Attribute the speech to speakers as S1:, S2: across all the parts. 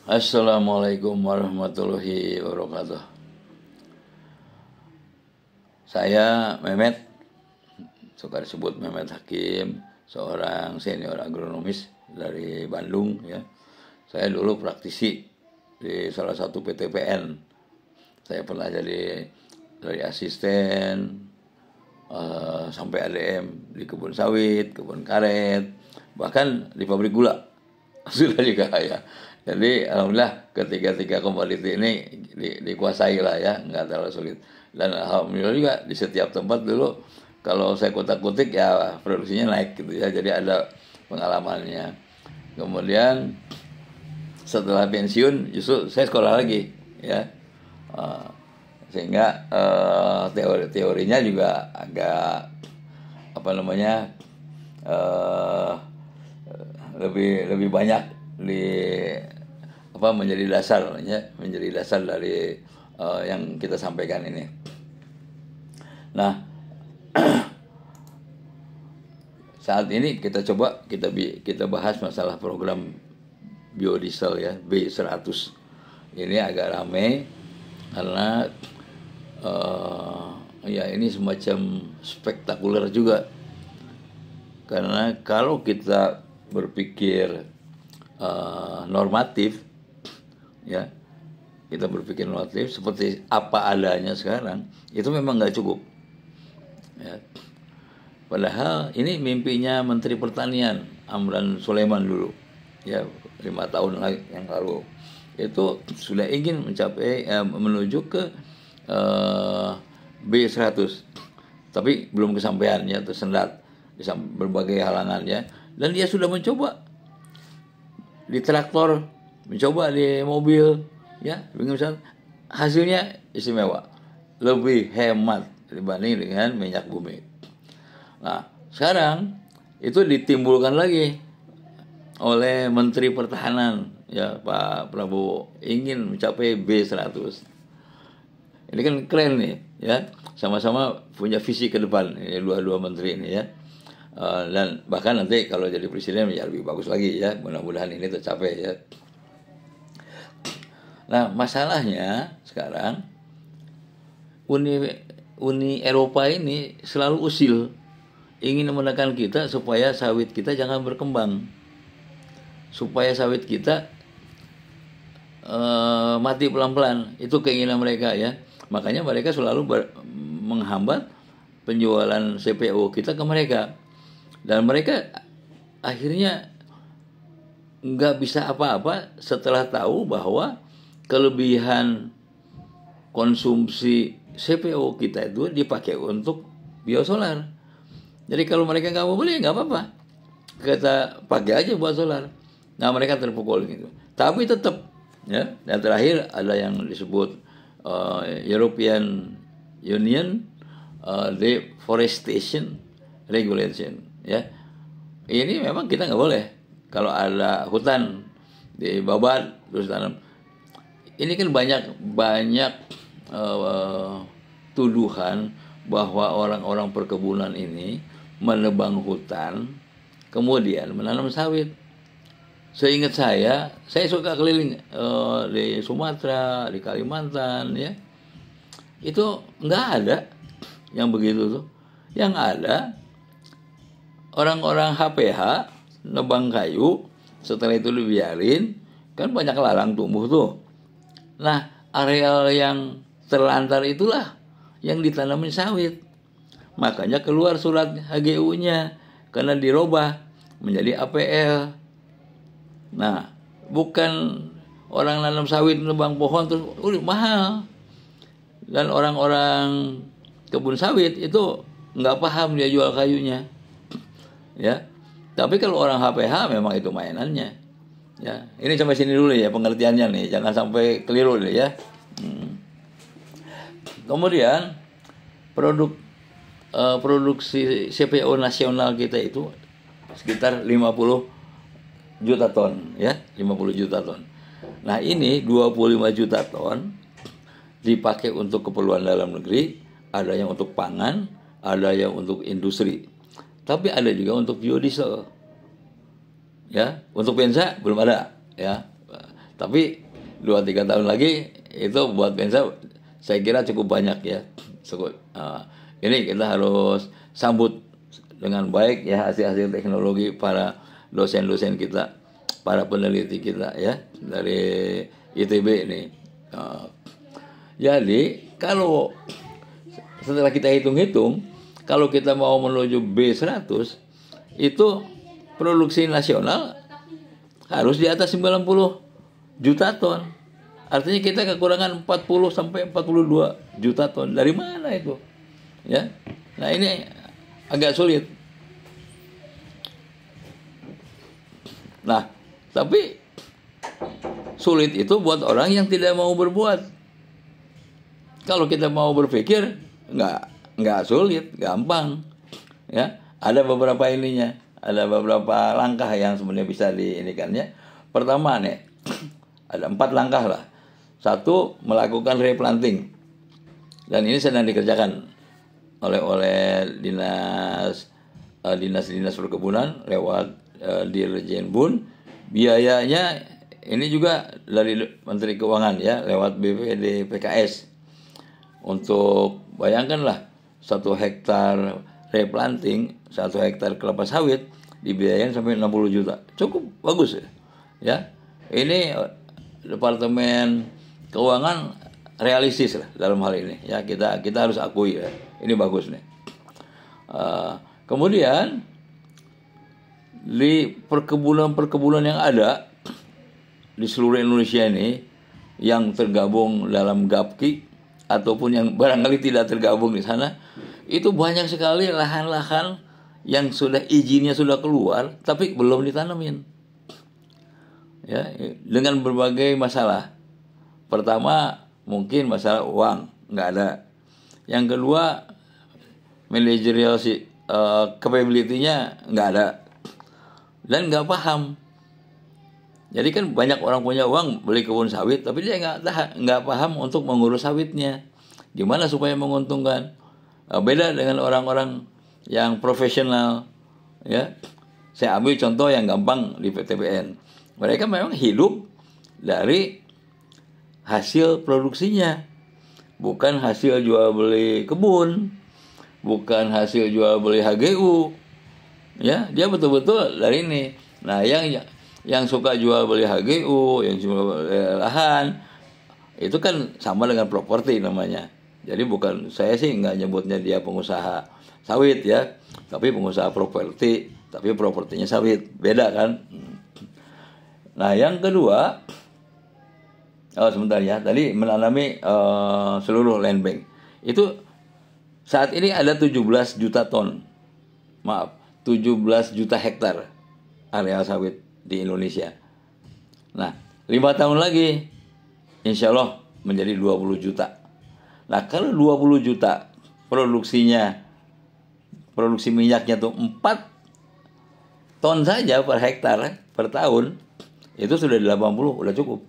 S1: Assalamualaikum warahmatullahi wabarakatuh. Saya Mehmet, suka disebut Mehmet Hakim, seorang senior agronomis dari Bandung ya. Saya dulu praktisi di salah satu PTPN. Saya pernah jadi dari asisten sampai ADM di kebun sawit, kebun karet, bahkan di pabrik gula sudah juga ya. Jadi alhamdulillah ketiga-tiga komoditi ini dikuasai lah ya, nggak terlalu sulit. Dan alhamdulillah juga di setiap tempat dulu kalau saya kutak-kutik ya produksinya naik gitu ya. Jadi ada pengalamannya. Kemudian setelah pensiun justru saya sekolah lagi ya. Uh, Sehingga teori-teorinya juga agak apa namanya uh, lebih banyak di menjadi dasar ya, menjadi dasar dari yang kita sampaikan ini. Nah, saat ini kita bahas masalah program biodiesel ya, B100. Ini agak ramai karena ya ini semacam spektakuler juga. Karena kalau kita berpikir normatif ya, kita berpikir normatif seperti apa adanya sekarang, itu memang nggak cukup ya. Padahal ini mimpinya Menteri Pertanian Amran Sulaiman dulu ya, 5 tahun yang lalu itu sudah ingin mencapai menuju ke B100, tapi belum kesampaian ya, tersendat berbagai halangan ya. Dan dia sudah mencoba di traktor, mencoba di mobil ya, misalnya hasilnya istimewa, lebih hemat dibanding dengan minyak bumi. Nah, sekarang itu ditimbulkan lagi oleh Menteri Pertahanan ya, Pak Prabowo, ingin mencapai B100. Ini kan keren nih ya, sama-sama punya visi ke depan ini dua-dua menteri ini ya. Dan bahkan nanti kalau jadi presiden ya lebih bagus lagi ya, mudah-mudahan ini tercapai ya. Nah, masalahnya sekarang Uni Eropa ini selalu usil, ingin menekan kita supaya sawit kita jangan berkembang, supaya sawit kita mati pelan-pelan. Itu keinginan mereka ya. Makanya mereka selalu menghambat penjualan CPO kita ke mereka. Dan mereka akhirnya nggak bisa apa-apa setelah tahu bahwa kelebihan konsumsi CPO kita itu dipakai untuk biosolar. Jadi kalau mereka nggak mau beli nggak apa-apa, kita pakai aja buat solar. Nah, mereka terpukul gitu. Tapi tetap ya. Dan terakhir ada yang disebut European Union Deforestation Regulation ya. Ini memang kita nggak boleh kalau ada hutan dibabat terus tanam. Ini kan banyak tuduhan bahwa orang-orang perkebunan ini menebang hutan kemudian menanam sawit. Seingat saya suka keliling di Sumatera, di Kalimantan ya. Itu nggak ada yang begitu tuh. Yang ada orang-orang HPH nebang kayu, setelah itu dibiarin, kan banyak ladang tumbuh tuh. Nah, areal yang terlantar itulah yang ditanamin sawit. Makanya keluar surat HGU-nya karena dirubah menjadi APL. Nah, bukan orang nanam sawit nebang pohon terus mahal. Dan orang-orang kebun sawit itu nggak paham dia jual kayunya ya. Tapi kalau orang HPH memang itu mainannya ya. Ini sampai sini dulu ya pengertiannya nih, jangan sampai keliru deh ya. Kemudian produksi CPO nasional kita itu sekitar 50 juta ton ya, 50 juta ton. Nah, ini 25 juta ton dipakai untuk keperluan dalam negeri, ada yang untuk pangan, ada yang untuk industri. Tapi ada juga untuk biodiesel. Ya, untuk bensa belum ada ya. Tapi 2-3 tahun lagi itu buat Mensa saya kira cukup banyak ya. Ini kita harus sambut dengan baik ya hasil-hasil teknologi para dosen-dosen kita, para peneliti kita ya dari ITB ini. Jadi kalau setelah kita hitung-hitung, kalau kita mau menuju B100 itu produksi nasional harus di atas 90 juta ton. Artinya kita kekurangan 40 sampai 42 juta ton. Dari mana itu? Ya. Nah, ini agak sulit. Nah, tapi sulit itu buat orang yang tidak mau berbuat. Kalau kita mau berpikir, nggak sulit, gampang. Ya, ada beberapa ininya, ada beberapa langkah yang sebenarnya bisa diinikannya. Pertama nih, ada 4 langkah lah. 1, melakukan replanting, dan ini sedang dikerjakan oleh dinas perkebunan lewat Dirjen Bun. Biayanya ini juga dari Menteri Keuangan ya, lewat BPD PKS. Untuk bayangkanlah 1 hektar replanting, 1 hektar kelapa sawit dibiayain sampai 60 juta. Cukup bagus ya. Ini Departemen Keuangan realistis lah dalam hal ini ya, kita harus akui ya, ini bagus nih. Kemudian di perkebunan yang ada di seluruh Indonesia ini yang tergabung dalam GAPKI ataupun yang barangkali tidak tergabung di sana, itu banyak sekali lahan-lahan yang sudah izinnya sudah keluar tapi belum ditanamin ya, dengan berbagai masalah. Pertama, mungkin masalah uang, nggak ada. Yang kedua, managerial capability-nya nggak ada. Dan nggak paham. Jadi kan banyak orang punya uang beli kebun sawit, tapi dia nggak paham untuk mengurus sawitnya. Gimana supaya menguntungkan. Beda dengan orang-orang yang profesional. Ya, saya ambil contoh yang gampang di PTBN. Mereka memang hidup dari hasil produksinya, bukan hasil jual beli kebun, bukan hasil jual beli HGU, ya dia betul-betul dari ini. Nah, yang suka jual beli HGU, yang jual beli lahan, itu kan sama dengan properti namanya. Jadi bukan, saya sih nggak nyebutnya dia pengusaha sawit ya, tapi pengusaha properti, tapi propertinya sawit, beda kan. Nah, yang kedua, sebentar ya, tadi menanami seluruh land bank. Itu saat ini ada 17 juta ton. Maaf, 17 juta hektar area sawit di Indonesia. Nah, 5 tahun lagi insya Allah menjadi 20 juta. Nah, kalau 20 juta produksi minyaknya tuh 4 ton saja per hektar per tahun, itu sudah 80, udah cukup.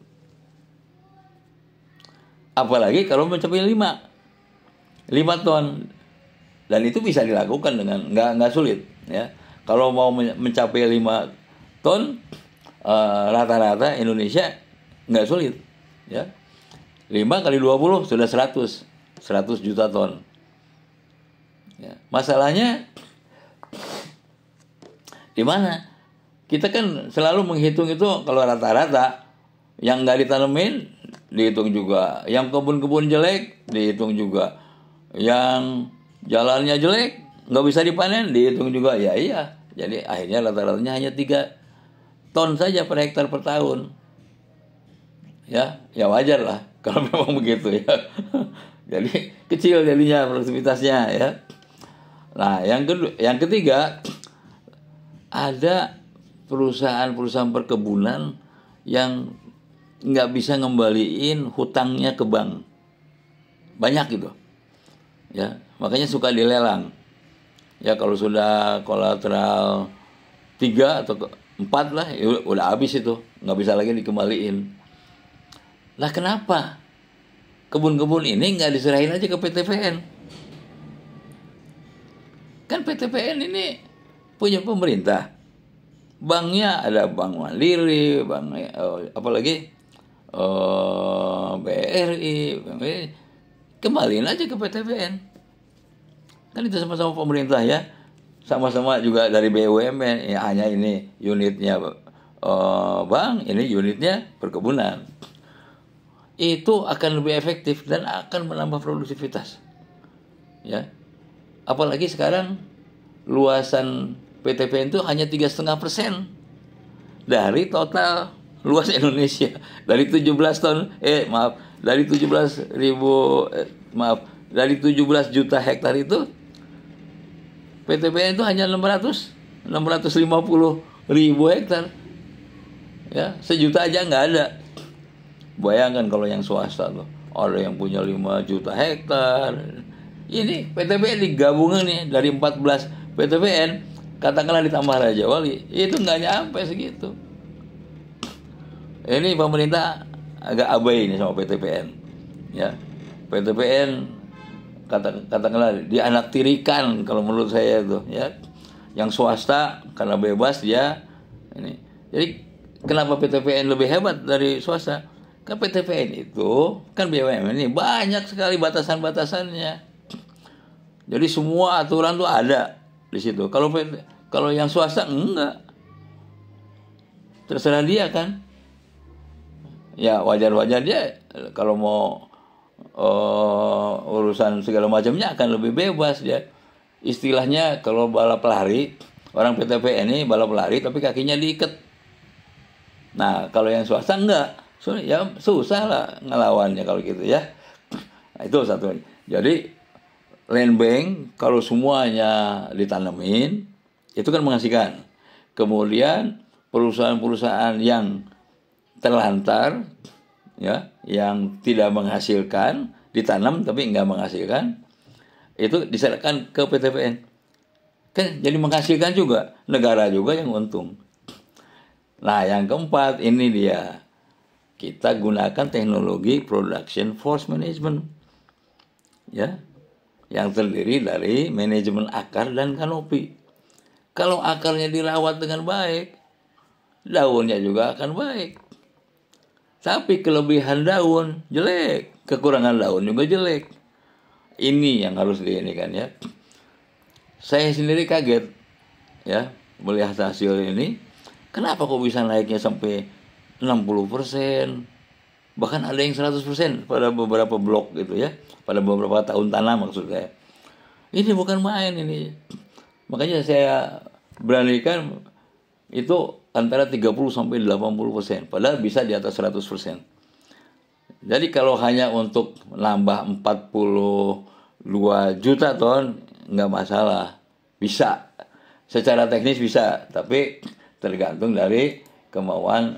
S1: Apalagi kalau mencapai 5 ton, dan itu bisa dilakukan dengan nggak sulit ya. Kalau mau mencapai 5 ton rata-rata Indonesia nggak sulit ya. 5 kali 20 sudah 100 juta ton ya. Masalahnya di mana? Kita kan selalu menghitung itu kalau rata-rata, yang nggak ditanemin dihitung juga, yang kebun-kebun jelek dihitung juga, yang jalannya jelek nggak bisa dipanen dihitung juga. Ya iya, jadi akhirnya rata-ratanya hanya 3 ton saja per hektar per tahun. Ya wajar lah kalau memang begitu ya. Jadi kecil jadinya produktivitasnya ya. Nah, yang ketiga, ada perusahaan perkebunan yang nggak bisa ngembaliin hutangnya ke bank, banyak gitu ya, makanya suka dilelang ya. Kalau sudah kolateral 3 atau 4 lah ya, udah habis itu, nggak bisa lagi dikembaliin. Lah kenapa kebun-kebun ini nggak diserahin aja ke PTPN? Kan PTPN ini punya pemerintah, banknya ada Bank Mandiri, apalagi BRI, kembaliin aja ke PTBN. Kan itu sama-sama pemerintah ya, sama-sama juga dari BUMN. Ya, hanya ini unitnya bank, ini unitnya perkebunan. Itu akan lebih efektif dan akan menambah produktivitas. Ya, apalagi sekarang luasan PTBN itu hanya 3,5% dari total luas Indonesia. Dari 17 juta hektar itu, PTBN itu hanya 650 ribu hektar. Ya, sejuta aja nggak ada. Bayangkan kalau yang swasta tuh, ada yang punya 5 juta hektar. Ini PTBN digabungin nih dari 14 PTBN, katakanlah ditambah Raja Wali, itu nggak nyampe segitu. Ini pemerintah agak abai ini sama PTBN. Ya, PTBN katakanlah dianaktirikan kalau menurut saya itu, ya. Yang swasta karena bebas dia ini. Jadi kenapa PTBN lebih hebat dari swasta? Kan PTBN itu kan BUMN ini banyak sekali batasan-batasannya. Jadi semua aturan tuh ada di situ. Kalau yang swasta enggak. Terserah dia kan. Ya wajar-wajar dia kalau mau urusan segala macamnya akan lebih bebas dia. Istilahnya kalau balap lari, orang PTBN ini balap lari tapi kakinya diikat. Nah, kalau yang swasta enggak. Ya susah lah ngelawannya kalau gitu ya. Nah, itu satu. Jadi land bank kalau semuanya ditanemin itu kan menghasilkan. Kemudian perusahaan-perusahaan yang terlantar, ya, yang tidak menghasilkan, ditanam tapi enggak menghasilkan, itu diserahkan ke PTBN. Kan jadi menghasilkan juga, negara juga yang untung. Nah, yang keempat ini dia. Kita gunakan teknologi production force management. Ya. Yang terdiri dari manajemen akar dan kanopi. Kalau akarnya dirawat dengan baik, daunnya juga akan baik. Tapi kelebihan daun jelek, kekurangan daun juga jelek. Ini yang harus diinikan ya. Saya sendiri kaget ya melihat hasil ini. Kenapa kok bisa naiknya sampai 60%, bahkan ada yang 100% pada beberapa blok gitu ya, pada beberapa tahun tanam maksud saya. Ini bukan main ini. Makanya saya beranikan itu antara 30-80%, padahal bisa di atas 100%. Jadi kalau hanya untuk nambah 42 juta ton nggak masalah, bisa. Secara teknis bisa, tapi tergantung dari kemauan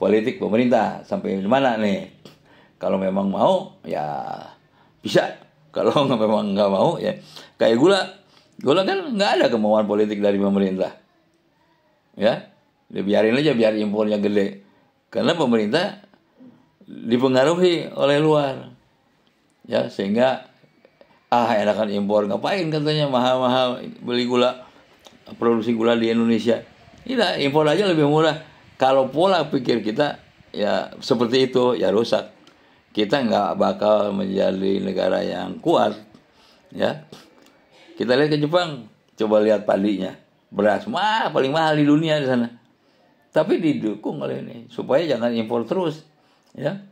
S1: politik pemerintah sampai mana nih. Kalau memang mau ya bisa, kalau memang nggak mau ya kayak gula kan nggak ada kemauan politik dari pemerintah ya, dibiarin aja biar impornya gede karena pemerintah dipengaruhi oleh luar ya, sehingga enakan impor, ngapain katanya mahal-mahal beli gula, produksi gula di Indonesia. Tidak, impor aja lebih murah. Kalau pola pikir kita ya seperti itu, ya rusak. Kita nggak bakal menjadi negara yang kuat. Ya, kita lihat ke Jepang, coba lihat padinya, beras paling mahal di dunia di sana. Tapi didukung oleh ini supaya jangan impor terus. Ya.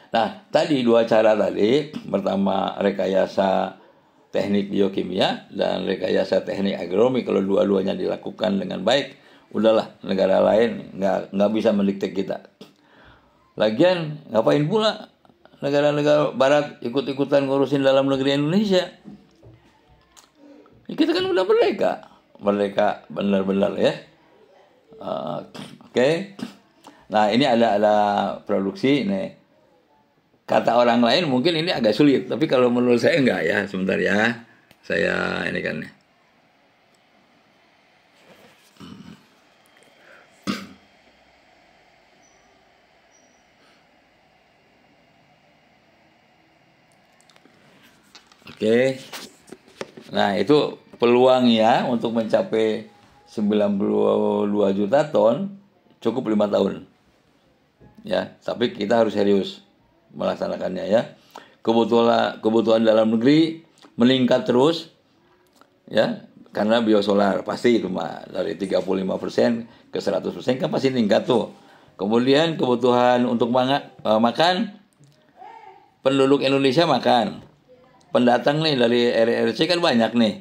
S1: Nah, tadi dua cara tadi, pertama rekayasa teknik biokimia dan rekayasa teknik agronomi, kalau dua-duanya dilakukan dengan baik, udahlah negara lain nggak bisa mendikte kita. Lagian ngapain pula negara-negara Barat ikut-ikutan ngurusin dalam negeri Indonesia? Kita kan udah merdeka benar-benar ya. Oke. Nah ini ada produksi nih. Kata orang lain mungkin ini agak sulit, tapi kalau menurut saya enggak ya. Sebentar ya, saya ini kan. Oke. Nah itu peluang ya untuk mencapai 92 juta ton cukup 5 tahun. ya, tapi kita harus serius melaksanakannya ya. Kebutuhan dalam negeri meningkat terus ya, karena biosolar pasti itu mah dari 35% ke 100% kan pasti meningkat tuh. Kemudian kebutuhan untuk makan, penduduk Indonesia makan, pendatang nih dari RRC kan banyak nih,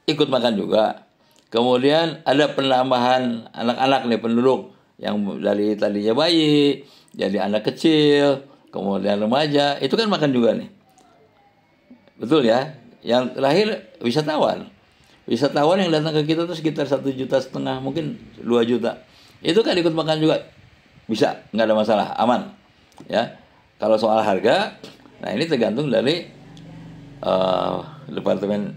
S1: ikut makan juga. Kemudian ada penambahan anak-anak nih penduduk yang dari tadinya bayi jadi anak kecil, kemudian remaja, itu kan makan juga nih. Betul ya. Yang terakhir wisatawan yang datang ke kita tuh sekitar 1,5 juta, mungkin 2 juta. Itu kan ikut makan juga, bisa, nggak ada masalah, aman ya. Kalau soal harga, nah ini tergantung dari departemen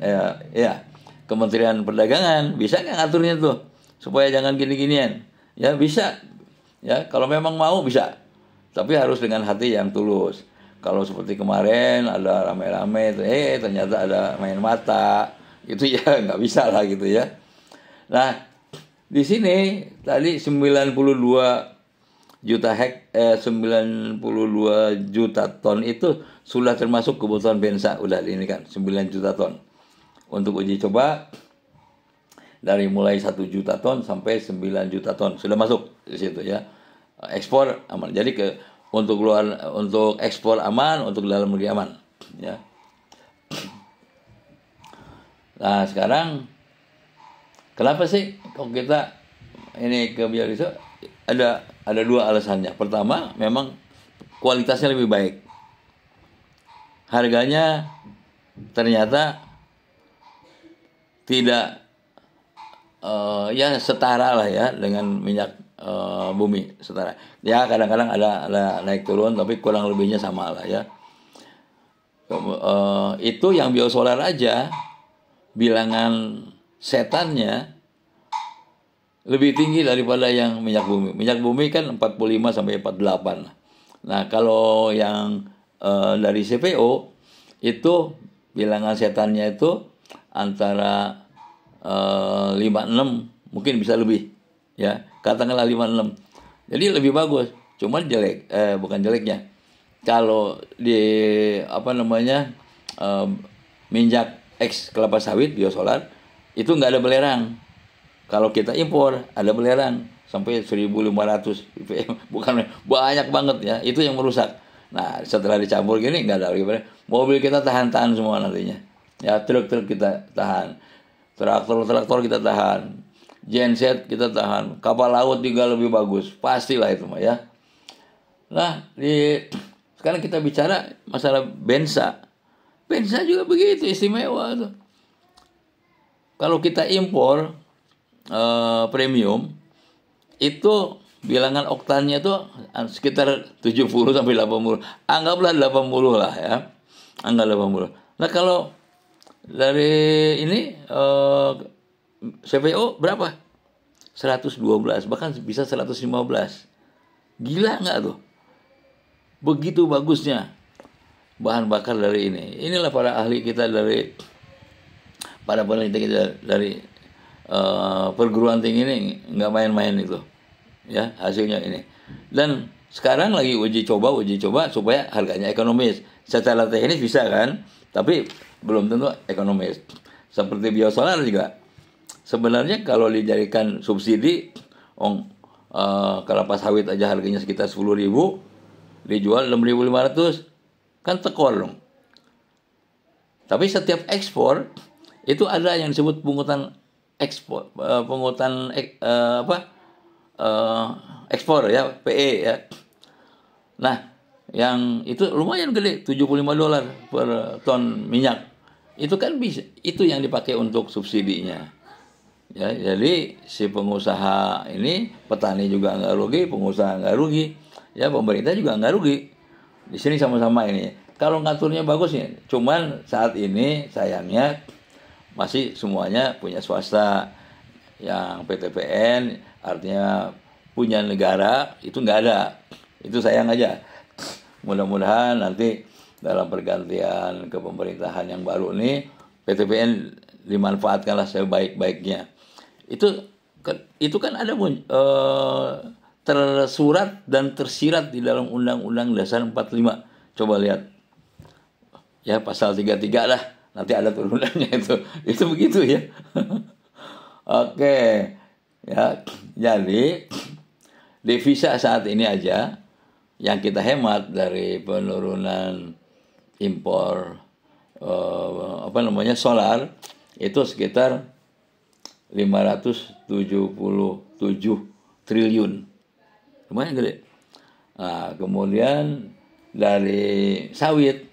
S1: Kementerian Perdagangan, bisa nggak ngaturnya tuh supaya jangan gini-ginian ya. Bisa ya, kalau memang mau bisa, tapi harus dengan hati yang tulus. Kalau seperti kemarin ada rame-rame ternyata ada main mata itu ya nggak bisa lah gitu ya. Nah di sini tadi 92 juta ton itu sudah termasuk kebutuhan bensa, udah ini kan 9 juta ton. Untuk uji coba dari mulai 1 juta ton sampai 9 juta ton sudah masuk di situ ya. Ekspor aman. Jadi untuk ekspor aman, untuk dalam negeri aman ya. Nah, sekarang kenapa sih kok kita ini ke biodiesel? Ada dua alasannya. Pertama, memang kualitasnya lebih baik. Harganya ternyata tidak ya setara lah ya dengan minyak bumi, setara. Ya kadang-kadang ada naik turun, tapi kurang lebihnya sama lah ya. Itu yang biosolar aja bilangan setannya lebih tinggi daripada yang minyak bumi. Minyak bumi kan 45 sampai 48. Nah, kalau yang dari CPO itu bilangan setannya itu antara 56, mungkin bisa lebih ya. Katakanlah 56. Jadi lebih bagus. Cuman bukan jeleknya. Kalau di minyak X kelapa sawit biosolar itu nggak ada belerang. Kalau kita impor ada belerang sampai 1.500 ppm, bukan banyak banget ya. Itu yang merusak. Nah, setelah dicampur gini nggak ada lagi. Mobil kita tahan semua nantinya. Ya, truk kita tahan. Traktor kita tahan. Genset kita tahan. Kapal laut juga lebih bagus. Pastilah itu mah ya. Nah, sekarang kita bicara masalah bensa. Bensa juga begitu istimewa tuh. Kalau kita impor premium itu bilangan oktannya itu sekitar 70 sampai 80. Anggaplah 80 lah ya. Anggap 80. Nah, kalau dari ini CPO berapa? 112, bahkan bisa 115. Gila nggak tuh? Begitu bagusnya bahan bakar dari ini. Inilah para ahli kita para peneliti kita dari perguruan tinggi ini nggak main-main itu, ya hasilnya ini. Dan sekarang lagi uji coba supaya harganya ekonomis. Secara teknis bisa kan, tapi belum tentu ekonomis. Seperti biosolar juga. Sebenarnya kalau dijadikan subsidi, kelapa sawit aja harganya sekitar 10.000, dijual 6.500, kan tekor dong. Tapi setiap ekspor itu ada yang disebut pungutan ekspor, ekspor ya, PE ya. Nah, yang itu lumayan gede, $75 per ton minyak. Itu kan bisa, itu yang dipakai untuk subsidinya. Ya, jadi si pengusaha ini, petani juga nggak rugi, pengusaha nggak rugi, ya pemerintah juga nggak rugi. Di sini sama-sama ini. Kalau ngaturnya bagus ya, cuman saat ini sayangnya masih semuanya punya swasta. Yang PTPN artinya punya negara itu nggak ada. Itu sayang aja. Mudah-mudahan nanti dalam pergantian kepemerintahan yang baru ini PTPN dimanfaatkanlah sebaik-baiknya. Itu kan ada tersurat dan tersirat di dalam Undang-Undang Dasar 45. Coba lihat. Ya, pasal 33 lah. Nanti ada turunannya itu. Itu begitu ya. Oke. Ya, jadi devisa saat ini aja yang kita hemat dari penurunan impor solar itu sekitar 577 triliun. Lumayan gede. Nah, kemudian dari sawit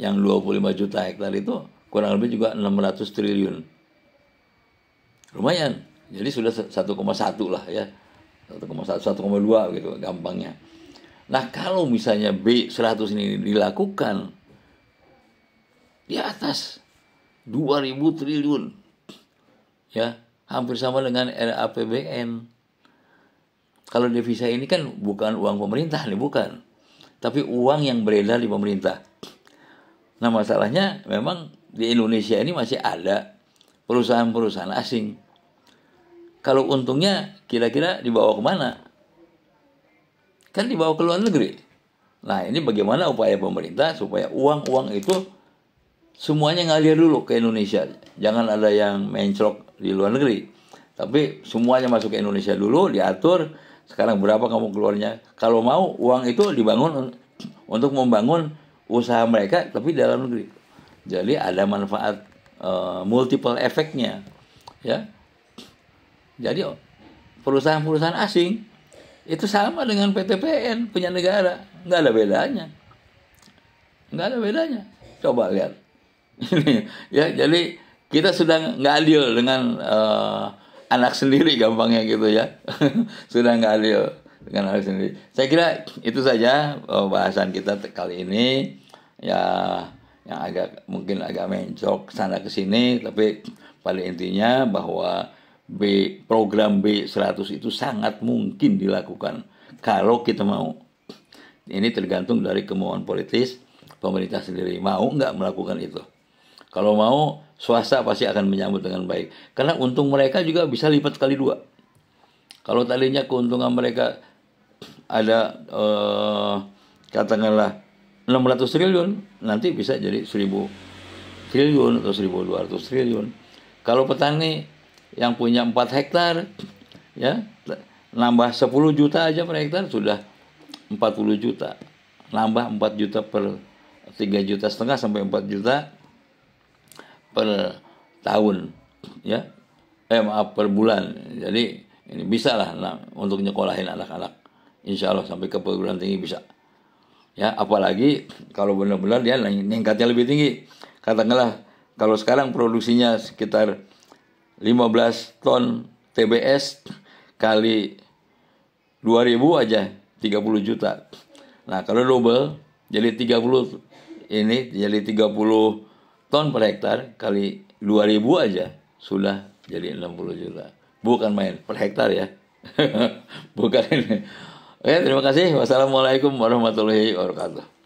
S1: yang 25 juta hektar itu kurang lebih juga 600 triliun. Lumayan. Jadi sudah 1,1 lah ya. 1,1, 1,2 gitu gampangnya. Nah, kalau misalnya B100 ini dilakukan di atas 2.000 triliun, ya, hampir sama dengan RAPBN. Kalau devisa ini kan bukan uang pemerintah nih, bukan. Tapi uang yang beredar di pemerintah. Nah, masalahnya memang di Indonesia ini masih ada perusahaan-perusahaan asing. Kalau untungnya kira-kira dibawa kemana? Kan dibawa ke luar negeri. Nah, ini bagaimana upaya pemerintah supaya uang-uang itu semuanya ngalir dulu ke Indonesia. Jangan ada yang mencrok di luar negeri. Tapi semuanya masuk ke Indonesia dulu, diatur. Sekarang berapa kamu keluarnya? Kalau mau uang itu dibangun untuk membangun usaha mereka, tapi di dalam negeri. Jadi ada manfaat multiple efeknya, ya. Jadi perusahaan-perusahaan asing itu sama dengan PTPN punya negara, nggak ada bedanya, nggak ada bedanya. Coba lihat, ya. Jadi kita sudah nggak adil dengan anak sendiri, gampangnya gitu ya. Sudah nggak adil dengan anak sendiri. Saya kira itu saja bahasan kita kali ini, ya, yang mungkin agak mencok sana ke sini, tapi pada intinya bahwa program B100 itu sangat mungkin dilakukan kalau kita mau. Ini tergantung dari kemauan politis pemerintah sendiri, mau nggak melakukan itu. Kalau mau, swasta pasti akan menyambut dengan baik. Karena untung mereka juga bisa lipat kali 2. Kalau tadinya keuntungan mereka ada katakanlah 600 triliun, nanti bisa jadi 1.000 triliun atau 1.200 triliun. Kalau petani yang punya 4 hektar, ya, nambah 10 juta aja per hektar sudah 40 juta. Nambah 4 juta per 3,5 juta sampai 4 juta per tahun, ya, per bulan. Jadi ini bisa lah untuk nyekolahin anak-anak, insya Allah sampai ke perguruan tinggi bisa, ya. Apalagi kalau benar-benar dia ningkatnya lebih tinggi. Katakanlah kalau sekarang produksinya sekitar 15 ton TBS kali 2.000 aja 30 juta. Nah, kalau double jadi 30, ini jadi 30 ton per hektar kali 2.000 aja sudah jadi 60 juta. Bukan main per hektar ya. Bukan ini. Oke, terima kasih. Wassalamualaikum warahmatullahi wabarakatuh.